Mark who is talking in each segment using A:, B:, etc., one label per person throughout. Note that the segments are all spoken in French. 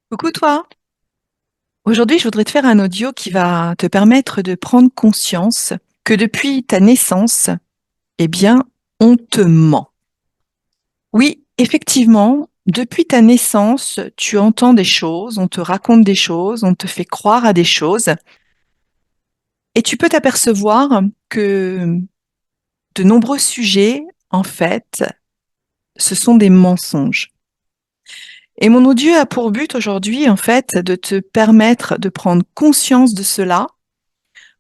A: Coucou toi. Aujourd'hui, je voudrais te faire un audio qui va te permettre de prendre conscience que depuis ta naissance, eh bien, on te ment. Oui, effectivement, depuis ta naissance, tu entends des choses, on te raconte des choses, on te fait croire à des choses, et tu peux t'apercevoir que de nombreux sujets, en fait, ce sont des mensonges. Et mon audio a pour but aujourd'hui, en fait, de te permettre de prendre conscience de cela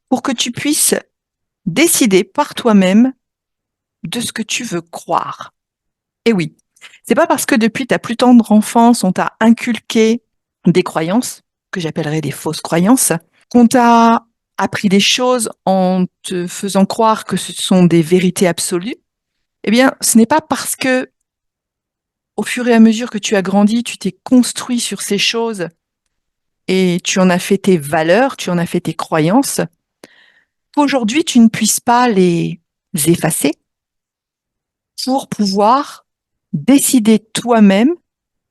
A: pour que tu puisses décider par toi-même de ce que tu veux croire. Et oui, c'est pas parce que depuis ta plus tendre enfance, on t'a inculqué des croyances, que j'appellerais des fausses croyances, qu'on t'a appris des choses en te faisant croire que ce sont des vérités absolues. Eh bien, ce n'est pas parce que, au fur et à mesure que tu as grandi, tu t'es construit sur ces choses et tu en as fait tes valeurs, tu en as fait tes croyances, qu'aujourd'hui tu ne puisses pas les effacer pour pouvoir décider toi-même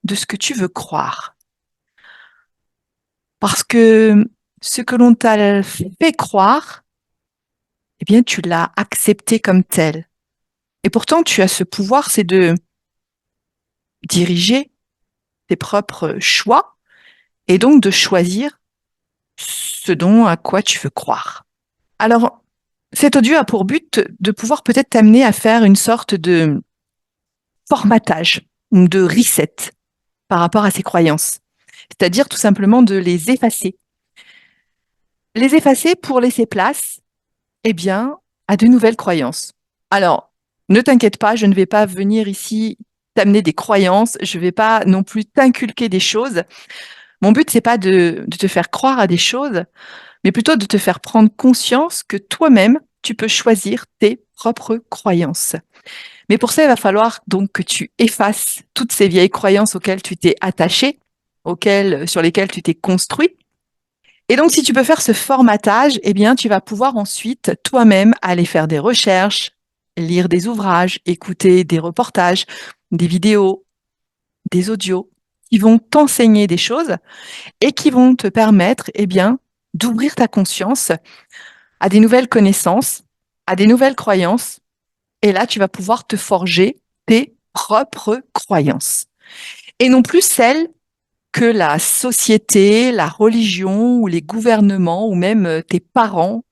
A: de ce que tu veux croire. Parce que ce que l'on t'a fait croire, eh bien, tu l'as accepté comme tel. Et pourtant, tu as ce pouvoir, c'est de diriger tes propres choix et donc de choisir ce dont à quoi tu veux croire. Alors, cet audio a pour but de pouvoir peut-être t'amener à faire une sorte de formatage ou de reset par rapport à ces croyances. C'est-à-dire tout simplement de les effacer. Les effacer pour laisser place, eh bien, à de nouvelles croyances. Alors, ne t'inquiète pas, je ne vais pas venir ici t'amener des croyances, je ne vais pas non plus t'inculquer des choses. Mon but, c'est pas de te faire croire à des choses, mais plutôt de te faire prendre conscience que toi-même, tu peux choisir tes propres croyances. Mais pour ça, il va falloir donc que tu effaces toutes ces vieilles croyances auxquelles tu t'es attaché, sur lesquelles tu t'es construit. Et donc, si tu peux faire ce formatage, eh bien, tu vas pouvoir ensuite toi-même aller faire des recherches, lire des ouvrages, écouter des reportages, des vidéos, des audios qui vont t'enseigner des choses et qui vont te permettre, eh bien, d'ouvrir ta conscience à des nouvelles connaissances, à des nouvelles croyances. Et là, tu vas pouvoir te forger tes propres croyances et non plus celles que la société, la religion ou les gouvernements ou même tes parents,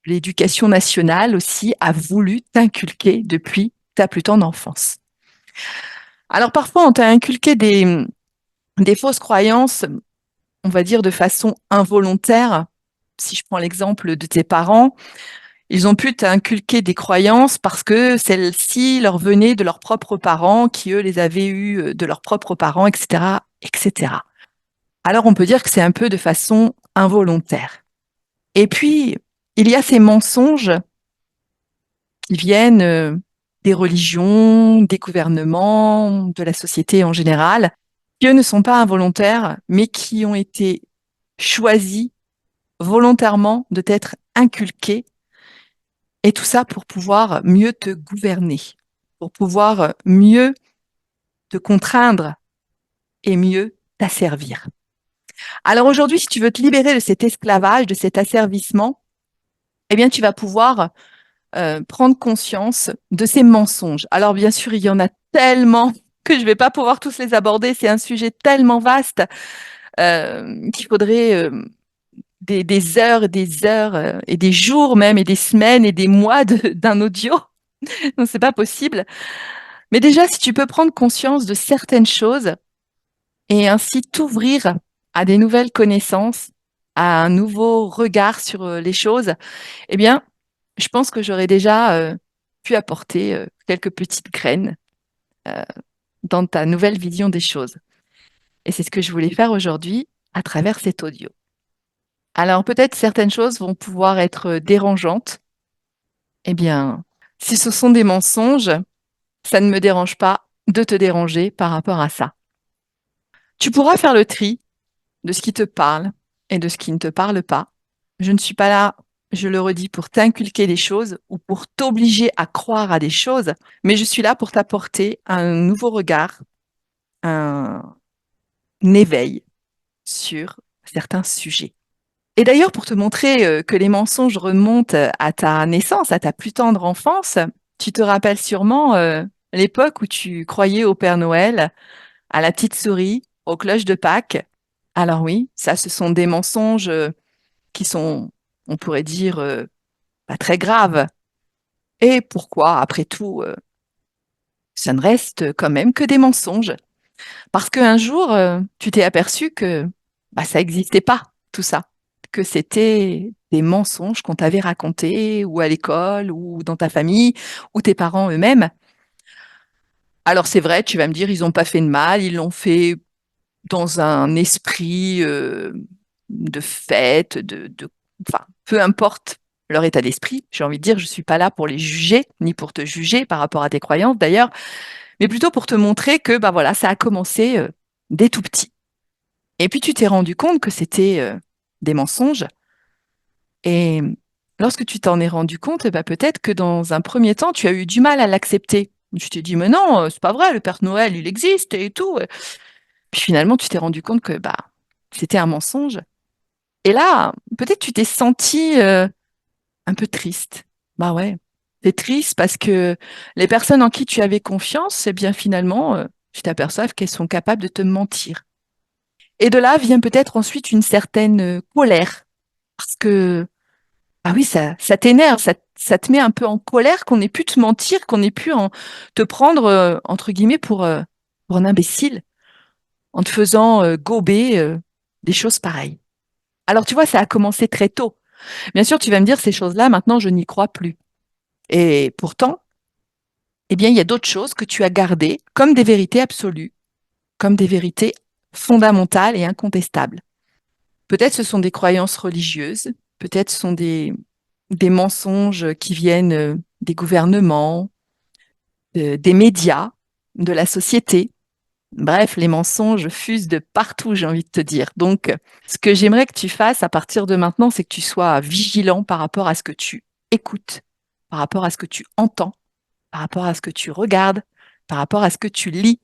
A: l'éducation nationale aussi a voulu t'inculquer depuis ta plus tendre enfance. Alors parfois, on t'a inculqué des fausses croyances, on va dire de façon involontaire. Si je prends l'exemple de tes parents, ils ont pu t'inculquer des croyances parce que celles-ci leur venaient de leurs propres parents, qui eux les avaient eues de leurs propres parents, etc., etc. Alors on peut dire que c'est un peu de façon involontaire. Et puis, il y a ces mensonges qui viennent des religions, des gouvernements, de la société en général, qui eux ne sont pas involontaires, mais qui ont été choisis volontairement de t'être inculqués, et tout ça pour pouvoir mieux te gouverner, pour pouvoir mieux te contraindre et mieux t'asservir. Alors aujourd'hui, si tu veux te libérer de cet esclavage, de cet asservissement, eh bien, tu vas pouvoir prendre conscience de ces mensonges. Alors bien sûr, il y en a tellement que je ne vais pas pouvoir tous les aborder. C'est un sujet tellement vaste qu'il faudrait des heures et des heures et des jours même et des semaines et des mois d'un audio. Donc c'est pas possible. Mais déjà, si tu peux prendre conscience de certaines choses et ainsi t'ouvrir à des nouvelles connaissances, à un nouveau regard sur les choses, eh bien, je pense que j'aurais déjà pu apporter quelques petites graines euh, dans ta nouvelle vision des choses. Et c'est ce que je voulais faire aujourd'hui à travers cet audio. Alors peut-être certaines choses vont pouvoir être dérangeantes. Eh bien, si ce sont des mensonges, ça ne me dérange pas de te déranger par rapport à ça. Tu pourras faire le tri de ce qui te parle et de ce qui ne te parle pas. Je ne suis pas là, je le redis, pour t'inculquer des choses ou pour t'obliger à croire à des choses, mais je suis là pour t'apporter un nouveau regard, un, éveil sur certains sujets. Et d'ailleurs, pour te montrer que les mensonges remontent à ta naissance, à ta plus tendre enfance, tu te rappelles sûrement l'époque où tu croyais au Père Noël, à la petite souris, aux cloches de Pâques. Alors oui, ça, ce sont des mensonges qui sont, on pourrait dire, pas très graves. Et pourquoi, après tout, ça ne reste quand même que des mensonges? Parce qu'un jour, tu t'es aperçu que bah, ça n'existait pas, tout ça, que c'était des mensonges qu'on t'avait racontés, ou à l'école, ou dans ta famille, ou tes parents eux-mêmes. Alors c'est vrai, tu vas me dire, ils n'ont pas fait de mal, ils l'ont fait dans un esprit de fête, enfin, peu importe leur état d'esprit. J'ai envie de dire, je ne suis pas là pour les juger, ni pour te juger par rapport à tes croyances d'ailleurs, mais plutôt pour te montrer que bah voilà, ça a commencé dès tout petit. Et puis tu t'es rendu compte que c'était des mensonges. Et lorsque tu t'en es rendu compte, eh ben, peut-être que dans un premier temps, tu as eu du mal à l'accepter. Tu t'es dit, mais non, c'est pas vrai, le Père Noël, il existe et tout. Puis finalement, tu t'es rendu compte que bah, c'était un mensonge. Et là, peut-être tu t'es senti un peu triste. Bah ouais, t'es triste parce que les personnes en qui tu avais confiance, eh bien finalement, tu t'aperçois qu'elles sont capables de te mentir. Et de là vient peut-être ensuite une certaine colère. Parce que, ah oui, ça t'énerve, ça te met un peu en colère qu'on ait pu te mentir, qu'on ait pu te prendre, entre guillemets, pour un imbécile, en te faisant gober des choses pareilles. Alors, tu vois, ça a commencé très tôt. Bien sûr, tu vas me dire, ces choses-là, maintenant, je n'y crois plus. Et pourtant, eh bien, il y a d'autres choses que tu as gardées comme des vérités absolues, comme des vérités fondamentales et incontestables. Peut-être ce sont des croyances religieuses, peut-être ce sont des mensonges qui viennent des gouvernements, des médias, de la société. Bref, les mensonges fusent de partout, j'ai envie de te dire. Donc, ce que j'aimerais que tu fasses à partir de maintenant, c'est que tu sois vigilant par rapport à ce que tu écoutes, par rapport à ce que tu entends, par rapport à ce que tu regardes, par rapport à ce que tu lis.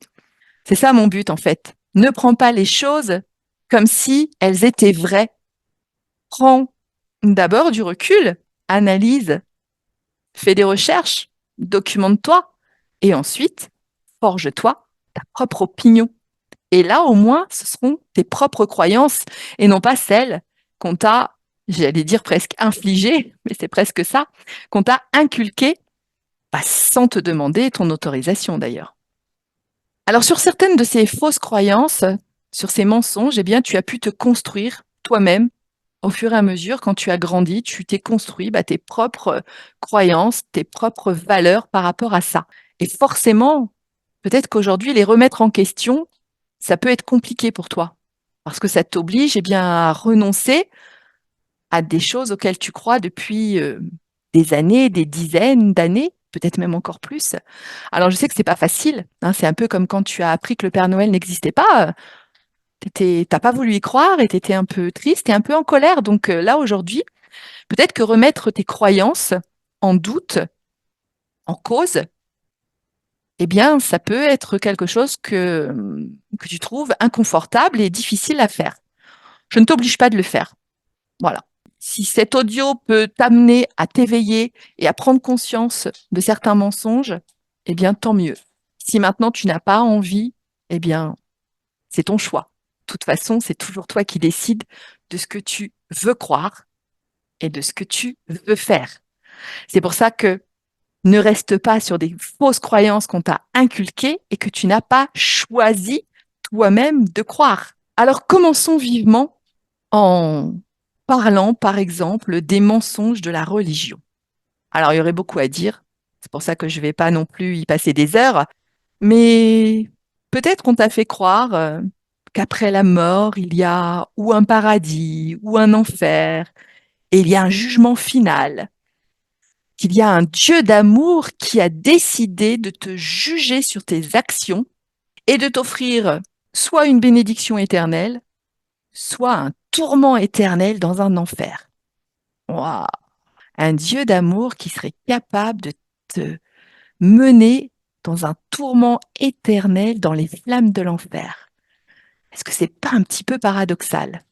A: C'est ça mon but, en fait. Ne prends pas les choses comme si elles étaient vraies. Prends d'abord du recul, analyse, fais des recherches, documente-toi et ensuite, forge-toi ta propre opinion. Et là, au moins, ce seront tes propres croyances et non pas celles qu'on t'a, j'allais dire presque infligées, mais c'est presque ça, qu'on t'a inculquées, bah, sans te demander ton autorisation d'ailleurs. Alors, sur certaines de ces fausses croyances, sur ces mensonges, eh bien, tu as pu te construire toi-même au fur et à mesure, quand tu as grandi, tu t'es construit bah, tes propres croyances, tes propres valeurs par rapport à ça. Et forcément, peut-être qu'aujourd'hui, les remettre en question, ça peut être compliqué pour toi. Parce que ça t'oblige eh bien, à renoncer à des choses auxquelles tu crois depuis des années, des dizaines d'années, peut-être même encore plus. Alors, je sais que c'est pas facile, hein, c'est un peu comme quand tu as appris que le Père Noël n'existait pas. T'as pas voulu y croire et tu étais un peu triste et un peu en colère. Donc là, aujourd'hui, peut-être que remettre tes croyances en doute, en cause, eh bien, ça peut être quelque chose que tu trouves inconfortable et difficile à faire. Je ne t'oblige pas de le faire. Voilà. Si cet audio peut t'amener à t'éveiller et à prendre conscience de certains mensonges, eh bien, tant mieux. Si maintenant tu n'as pas envie, eh bien, c'est ton choix. De toute façon, c'est toujours toi qui décides de ce que tu veux croire et de ce que tu veux faire. C'est pour ça que ne reste pas sur des fausses croyances qu'on t'a inculquées et que tu n'as pas choisi toi-même de croire. Alors commençons vivement en parlant, par exemple, des mensonges de la religion. Alors il y aurait beaucoup à dire, c'est pour ça que je ne vais pas non plus y passer des heures, mais peut-être qu'on t'a fait croire qu'après la mort, il y a ou un paradis ou un enfer, et il y a un jugement final, qu'il y a un Dieu d'amour qui a décidé de te juger sur tes actions et de t'offrir soit une bénédiction éternelle, soit un tourment éternel dans un enfer. Waouh! Un Dieu d'amour qui serait capable de te mener dans un tourment éternel dans les flammes de l'enfer. Est-ce que c'est pas un petit peu paradoxal?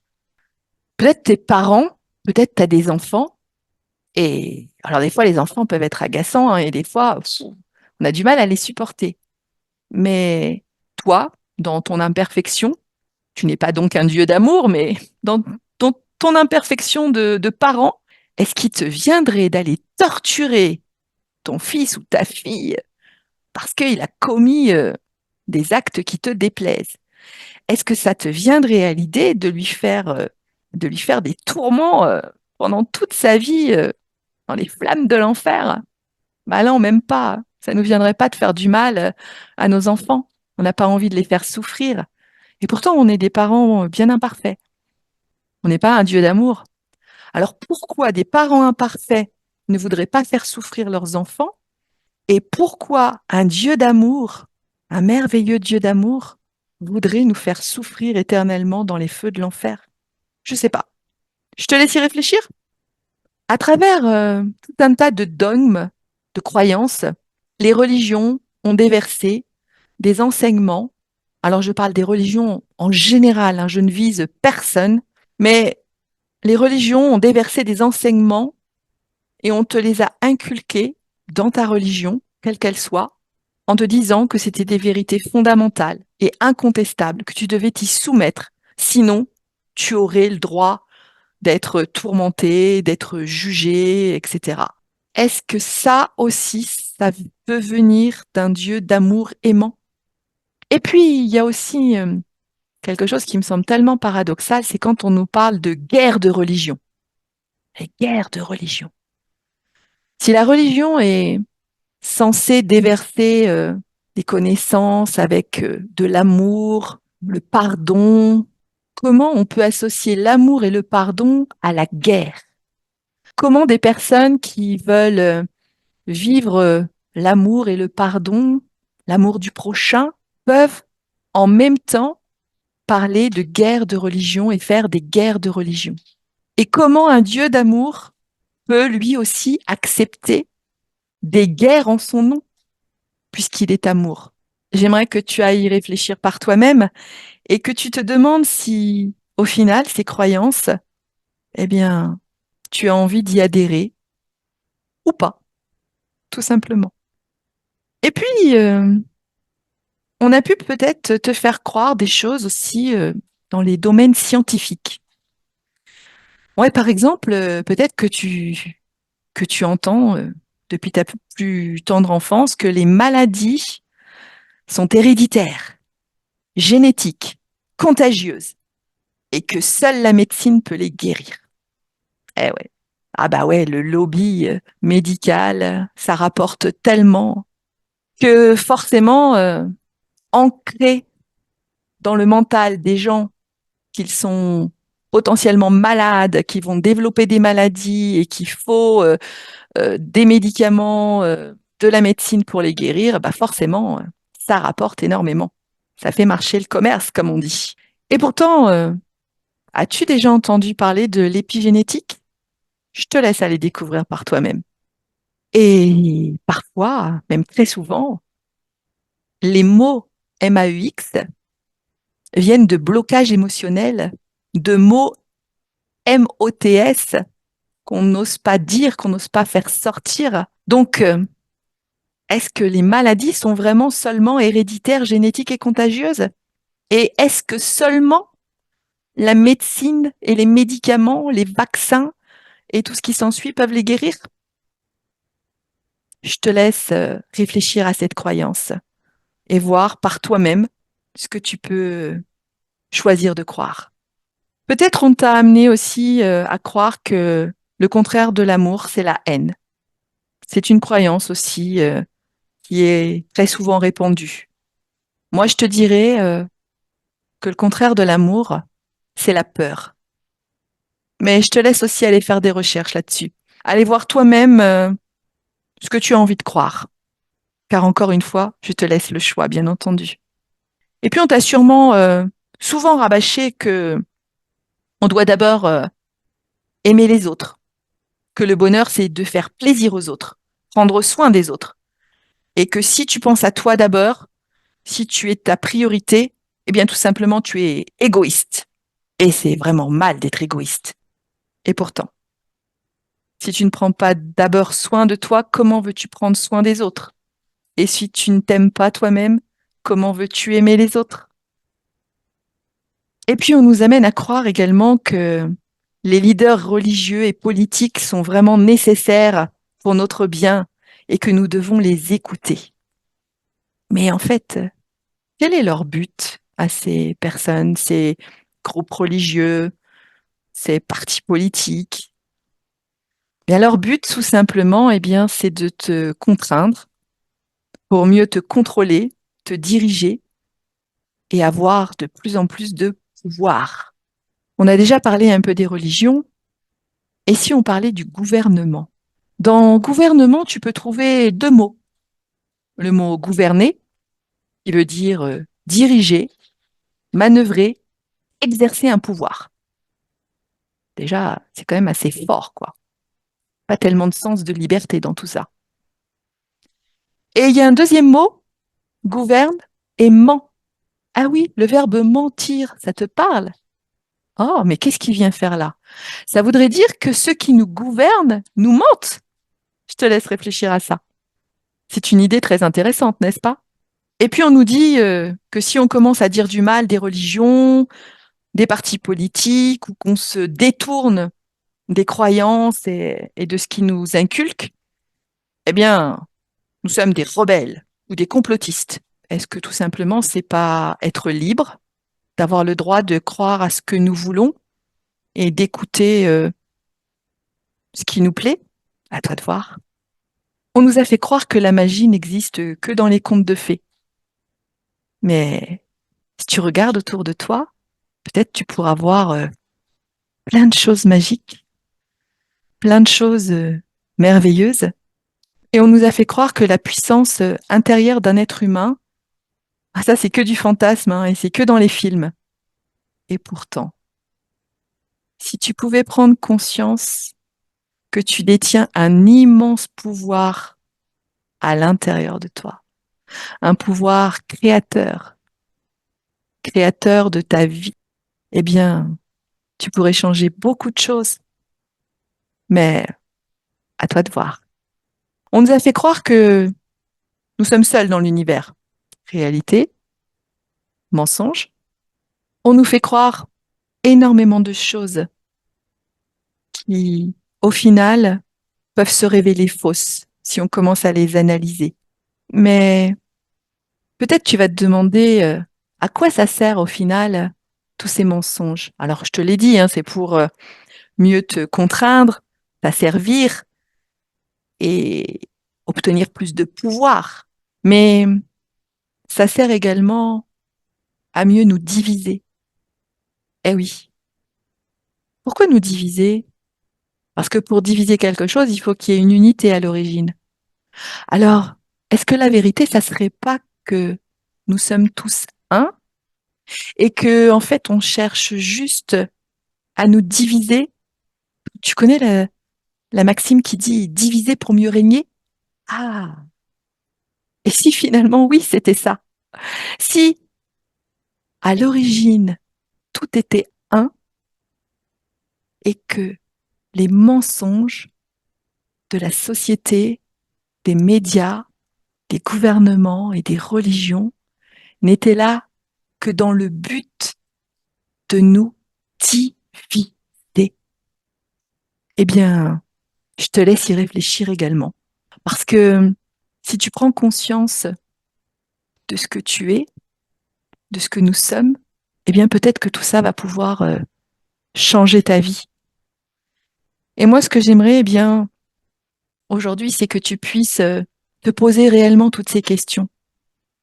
A: Peut-être tes parents, peut-être tu as des enfants, et alors des fois les enfants peuvent être agaçants, hein, et des fois on a du mal à les supporter. Mais toi, dans ton imperfection, tu n'es pas donc un Dieu d'amour, mais dans ton imperfection de parent, est-ce qu'il te viendrait d'aller torturer ton fils ou ta fille parce qu'il a commis des actes qui te déplaisent? Est-ce que ça te viendrait à l'idée de lui faire des tourments pendant toute sa vie dans les flammes de l'enfer? Bah non, même pas. Ça nous viendrait pas de faire du mal à nos enfants. On n'a pas envie de les faire souffrir. Et pourtant, on est des parents bien imparfaits. On n'est pas un Dieu d'amour. Alors pourquoi des parents imparfaits ne voudraient pas faire souffrir leurs enfants? Et pourquoi un Dieu d'amour, un merveilleux Dieu d'amour, voudrait nous faire souffrir éternellement dans les feux de l'enfer? Je sais pas. Je te laisse y réfléchir. À travers tout un tas de dogmes, de croyances, les religions ont déversé des enseignements. Alors je parle des religions en général, hein, je ne vise personne, mais les religions ont déversé des enseignements et on te les a inculqués dans ta religion, quelle qu'elle soit, en te disant que c'était des vérités fondamentales et incontestables, que tu devais t'y soumettre, sinon tu aurais le droit d'être tourmenté, d'être jugé, etc. Est-ce que ça aussi, ça peut venir d'un Dieu d'amour aimant? Et puis, il y a aussi quelque chose qui me semble tellement paradoxal, c'est quand on nous parle de guerre de religion. Les guerres de religion. Si la religion est censée déverser des connaissances avec de l'amour, le pardon, comment on peut associer l'amour et le pardon à la guerre? Comment des personnes qui veulent vivre l'amour et le pardon, l'amour du prochain, peuvent en même temps parler de guerre de religion et faire des guerres de religion? Et comment un Dieu d'amour peut lui aussi accepter des guerres en son nom, puisqu'il est amour? J'aimerais que tu ailles y réfléchir par toi-même et que tu te demandes si, au final, ces croyances, eh bien, tu as envie d'y adhérer ou pas, tout simplement. Et puis, on a pu peut-être te faire croire des choses aussi dans les domaines scientifiques. Ouais, par exemple, peut-être que tu entends depuis ta plus tendre enfance que les maladies sont héréditaires, génétiques, contagieuses, et que seule la médecine peut les guérir. Eh ouais. Ah bah ouais, le lobby médical, ça rapporte tellement que forcément, ancré dans le mental des gens qu'ils sont potentiellement malades, qu'ils vont développer des maladies et qu'il faut des médicaments, de la médecine pour les guérir, bah forcément, ça rapporte énormément. Ça fait marcher le commerce, comme on dit. Et pourtant, as-tu déjà entendu parler de l'épigénétique? Je te laisse aller découvrir par toi-même. Et parfois, même très souvent, les mots MAUX viennent de blocages émotionnels, de mots MOTS qu'on n'ose pas dire, qu'on n'ose pas faire sortir. Donc, est-ce que les maladies sont vraiment seulement héréditaires, génétiques et contagieuses? Et est-ce que seulement la médecine et les médicaments, les vaccins et tout ce qui s'ensuit peuvent les guérir? Je te laisse réfléchir à cette croyance et voir par toi-même ce que tu peux choisir de croire. Peut-être on t'a amené aussi à croire que le contraire de l'amour, c'est la haine. C'est une croyance aussi qui est très souvent répandue. Moi, je te dirais que le contraire de l'amour, c'est la peur. Mais je te laisse aussi aller faire des recherches là-dessus. Aller voir toi-même ce que tu as envie de croire. Car encore une fois, je te laisse le choix, bien entendu. Et puis, on t'a sûrement souvent rabâché que on doit d'abord aimer les autres, que le bonheur, c'est de faire plaisir aux autres, prendre soin des autres. Et que si tu penses à toi d'abord, si tu es ta priorité, Eh bien, tout simplement, tu es égoïste. Et c'est vraiment mal d'être égoïste. Et pourtant, si tu ne prends pas d'abord soin de toi, comment veux-tu prendre soin des autres? Et si tu ne t'aimes pas toi-même, comment veux-tu aimer les autres? Et puis, on nous amène à croire également que les leaders religieux et politiques sont vraiment nécessaires pour notre bien et que nous devons les écouter. Mais en fait, quel est leur but à ces personnes, ces groupes religieux, ces partis politiques? Bien, leur but, tout simplement, eh bien, c'est de te contraindre pour mieux te contrôler, te diriger et avoir de plus en plus de pouvoir. On a déjà parlé un peu des religions, et si on parlait du gouvernement? Dans gouvernement, tu peux trouver deux mots. Le mot gouverner, qui veut dire diriger, manœuvrer, exercer un pouvoir. Déjà, c'est quand même assez fort, quoi. Pas tellement de sens de liberté dans tout ça. Et il y a un deuxième mot, gouverne et ment. Ah oui, le verbe mentir, ça te parle? Oh, mais qu'est-ce qu'il vient faire là? Ça voudrait dire que ceux qui nous gouvernent nous mentent. Je te laisse réfléchir à ça. C'est une idée très intéressante, n'est-ce pas? Et puis on nous dit que si on commence à dire du mal des religions, des partis politiques, ou qu'on se détourne des croyances et de ce qui nous inculque, eh bien, nous sommes des rebelles ou des complotistes. Est-ce que tout simplement, c'est pas être libre, d'avoir le droit de croire à ce que nous voulons et d'écouter ce qui nous plaît? À toi de voir. On nous a fait croire que la magie n'existe que dans les contes de fées. Mais si tu regardes autour de toi, peut-être tu pourras voir plein de choses magiques, plein de choses merveilleuses. Et on nous a fait croire que la puissance intérieure d'un être humain, ah, ça c'est que du fantasme, hein, et c'est que dans les films. Et pourtant, si tu pouvais prendre conscience que tu détiens un immense pouvoir à l'intérieur de toi, un pouvoir créateur, créateur de ta vie, eh bien, tu pourrais changer beaucoup de choses. Mais à toi de voir. On nous a fait croire que nous sommes seuls dans l'univers. Réalité, mensonge. On nous fait croire énormément de choses qui, au final, peuvent se révéler fausses si on commence à les analyser. Mais peut-être tu vas te demander à quoi ça sert au final tous ces mensonges. Alors je te l'ai dit, hein, c'est pour mieux te contraindre, t'asservir et obtenir plus de pouvoir. Mais ça sert également à mieux nous diviser. Eh oui. Pourquoi nous diviser? Parce que pour diviser quelque chose, il faut qu'il y ait une unité à l'origine. Alors, est-ce que la vérité, ça serait pas que nous sommes tous un et que, en fait, on cherche juste à nous diviser? Tu connais la maxime qui dit diviser pour mieux régner? Ah, et si finalement, oui, c'était ça. Si, à l'origine, tout était un et que les mensonges de la société, des médias, des gouvernements et des religions n'étaient là que dans le but de nous diviser. Eh bien, je te laisse y réfléchir également. Parce que si tu prends conscience de ce que tu es, de ce que nous sommes, eh bien, peut-être que tout ça va pouvoir changer ta vie. Et moi, ce que j'aimerais, eh bien, aujourd'hui, c'est que tu puisses te poser réellement toutes ces questions.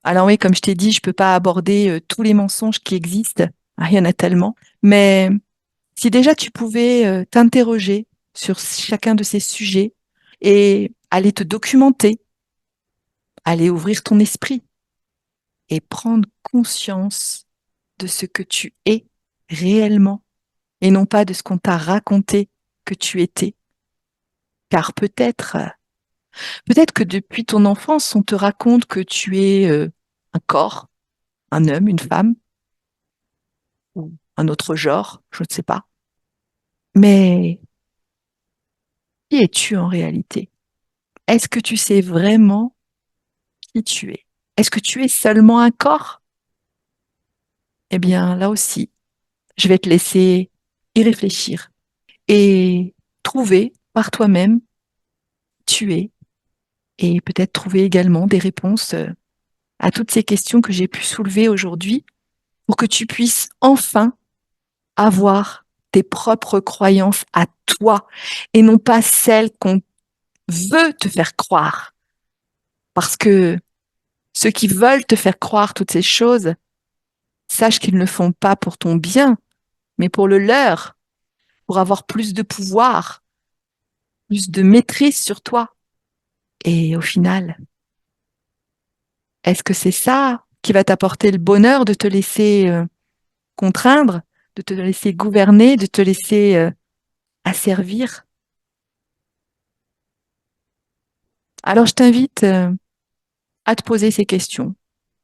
A: Alors oui, comme je t'ai dit, je peux pas aborder tous les mensonges qui existent. Ah, il y en a tellement. Mais si déjà tu pouvais t'interroger sur chacun de ces sujets et aller te documenter, aller ouvrir ton esprit et prendre conscience de ce que tu es réellement et non pas de ce qu'on t'a raconté que tu étais. Car peut-être que depuis ton enfance, on te raconte que tu es un corps, un homme, une femme, ou un autre genre, je ne sais pas. Mais qui es-tu en réalité? Est-ce que tu sais vraiment qui tu es? Est-ce que tu es seulement un corps? Eh bien, là aussi, je vais te laisser y réfléchir et trouver par toi-même qui tu es et peut-être trouver également des réponses à toutes ces questions que j'ai pu soulever aujourd'hui pour que tu puisses enfin avoir tes propres croyances à toi et non pas celles qu'on veut te faire croire. Parce que ceux qui veulent te faire croire toutes ces choses, sache qu'ils ne le font pas pour ton bien, mais pour le leur, pour avoir plus de pouvoir, plus de maîtrise sur toi. Et au final, est-ce que c'est ça qui va t'apporter le bonheur de te laisser contraindre, de te laisser gouverner, de te laisser asservir? Alors je t'invite à te poser ces questions,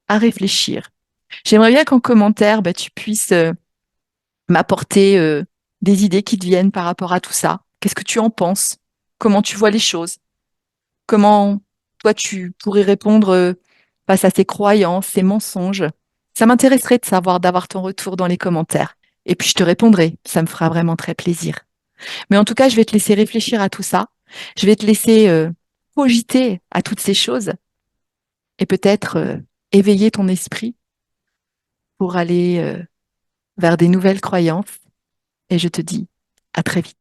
A: à réfléchir. J'aimerais bien qu'en commentaire, bah, tu puisses m'apporter des idées qui te viennent par rapport à tout ça. Qu'est-ce que tu en penses? Comment tu vois les choses? Comment toi tu pourrais répondre face à ces croyances, ces mensonges? Ça m'intéresserait de savoir, d'avoir ton retour dans les commentaires. Et puis je te répondrai, ça me fera vraiment très plaisir. Mais en tout cas, je vais te laisser réfléchir à tout ça. Je vais te laisser cogiter à toutes ces choses et peut-être éveiller ton esprit pour aller vers des nouvelles croyances. Et je te dis à très vite.